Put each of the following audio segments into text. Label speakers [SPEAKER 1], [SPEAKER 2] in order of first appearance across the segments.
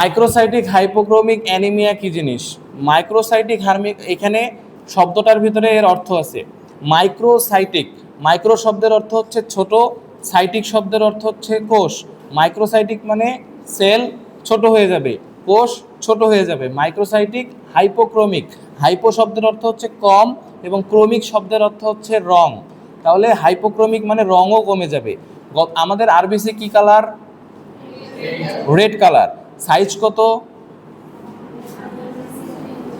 [SPEAKER 1] Microcytic hypochromic anaemia কি জিনিস? Microcytic এখানে শব্দটার ভিতরে এর অর্থ আছে। মাইক্রোসাইটিক, মাইক্রো শব্দের অর্থ হচ্ছে ছোট, সাইটিক শব্দের অর্থ হচ্ছে কোষ। মাইক্রোসাইটিক মানে সেল ছোট হয়ে যাবে, কোষ ছোট হয়ে যাবে। মাইক্রোসাইটিক হাইপোক্রোমিক, হাইপো শব্দের অর্থ হচ্ছে কম এবং ক্রমিক শব্দের অর্থ হচ্ছে রং। তাহলে হাইপোক্রোমিক মানে রঙও কমে যাবে। আমাদের আরবিসি কি কালার? Red colour. সাইজ কত?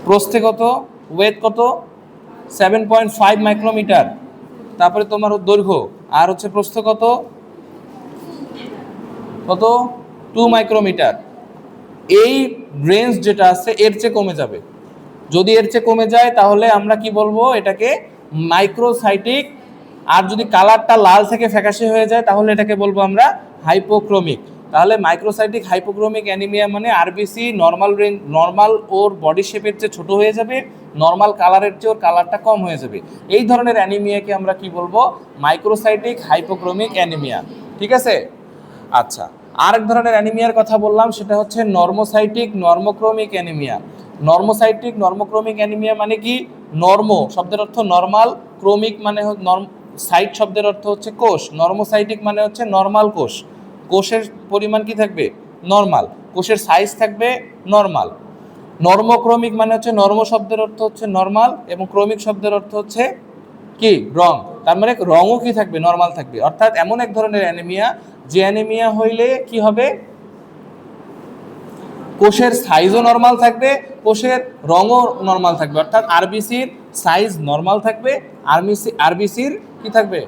[SPEAKER 1] প্রস্থে কত? ওয়েট কত? 7.5 মাইক্রোমিটার। তারপরে তোমার দৈর্ঘ্য আর হচ্ছে প্রস্থ কত? কত? 2 মাইক্রোমিটার। এই রেঞ্জ যেটা আছে এর চেয়ে কমে যাবে। যদি এর চেয়ে কমে যায় তাহলে আমরা কি বলবো? এটাকে মাইক্রোসাইটিক। আর যদি কালারটা লাল থেকে ফ্যাকাশে হয়ে যায় তাহলে এটাকে বলবো আমরা হাইপোক্রোমিক। তাহলে মাইক্রোসাইটিক হাইপোক্রোমিক অ্যানিমিয়া মানে আরবিসি নর্মাল রেঞ্জ, নর্মাল ওর বডি শেপের চেয়ে ছোট হয়ে যাবে, নর্মাল কালারের চেয়ে ওর কালারটা কম হয়ে যাবে। এই ধরনের অ্যানিমিয়াকে আমরা কি বলবো? Microcytic hypochromic anaemia. ঠিক আছে? আচ্ছা, আরেক ধরনের অ্যানিমিয়ার কথা বললাম, সেটা হচ্ছে নর্মোসাইটিক নর্মোক্রোমিক অ্যানিমিয়া। নর্মোসাইটিক নর্মোক্রোমিক অ্যানিমিয়া মানে কি? নর্ম শব্দের অর্থ নর্মাল, ক্রমিক মানে সাইট শব্দের অর্থ হচ্ছে কোষ। নর্মোসাইটিক মানে হচ্ছে নর্মাল কোষ। কোষের পরিমাণ কি থাকবে? নর্মাল। কোষের সাইজ থাকবে নর্মাল। নর্মোক্রমিক মানে হচ্ছে নর্ম শব্দের অর্থ হচ্ছে নর্মাল এবং ক্রমিক শব্দের অর্থ হচ্ছে কি? রং। তার মানে রঙও কি থাকবে? নর্মাল থাকবে। অর্থাৎ এমন এক ধরনের অ্যানিমিয়া যে অ্যানিমিয়া হইলে কি হবে? কোষের সাইজও নর্মাল থাকবে, কোষের রঙও নর্মাল থাকবে। অর্থাৎ আরবিসির সাইজ নর্মাল থাকবে, আরবিসির কি থাকবে?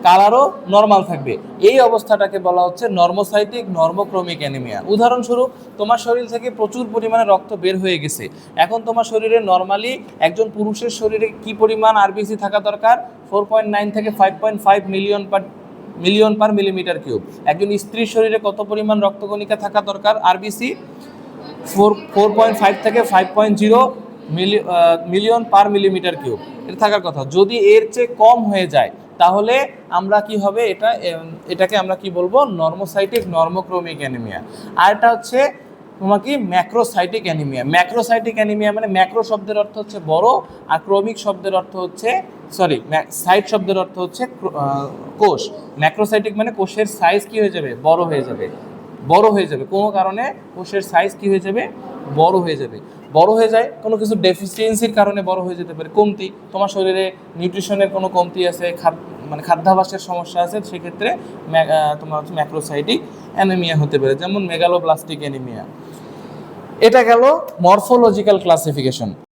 [SPEAKER 1] কালারও নর্মাল থাকবে। এই অবস্থাটাকে বলা হচ্ছে নর্মোসাইটিক নর্মোক্রমিক অ্যানিমিয়া। উদাহরণস্বরূপ, তোমার শরীর থেকে প্রচুর পরিমাণে রক্ত বের হয়ে গেছে। এখন তোমার শরীরে নর্মালি একজন পুরুষের শরীরে কি পরিমাণ আরবিসি থাকা দরকার? 4.9 থেকে 5.5 মিলিয়ন পার মিলিমিটার কিউব। একজন স্ত্রীর শরীরে কত পরিমাণ রক্তকণিকা থাকা দরকার? আরবিসি 4.5 থেকে 5.0 মিলিয়ন পার মিলিমিটার কিউব এটা থাকার কথা। যদি এর চেয়ে কম হয়ে যায় তাহলে আমরা কি হবে? এটাকে আমরা কি বলবো? Normocytic নর্মোক্রমিক anaemia. আর এটা হচ্ছে তোমার কি? Macrocytic anaemia. ম্যাক্রোসাইটিক অ্যানিমিয়া মানে ম্যাক্রো শব্দের অর্থ হচ্ছে বড়, আর ক্রমিক শব্দের অর্থ হচ্ছে সাইট শব্দের অর্থ হচ্ছে কোষ। ম্যাক্রোসাইটিক মানে কোষের সাইজ কি হয়ে যাবে? বড় হয়ে যাবে, বড় হয়ে যাবে। কোনো কারণে কোষের সাইজ কি হয়ে যাবে? বড় হয়ে যাবে। বড় হয়ে যায় কোনো কিছু ডেফিসিয়েন্সির কারণে বড় হয়ে যেতে পারে। কমতি, তোমার শরীরে নিউট্রিশনের কোনো কমতি আছে, খাদ্যাভ্যাসের সমস্যা আছে, সেক্ষেত্রে তোমার হচ্ছে ম্যাক্রোসাইটিক অ্যানিমিয়া হতে পারে, যেমন মেগালোব্লাস্টিক অ্যানিমিয়া। এটা গেল মরফোলজিক্যাল ক্লাসিফিকেশন।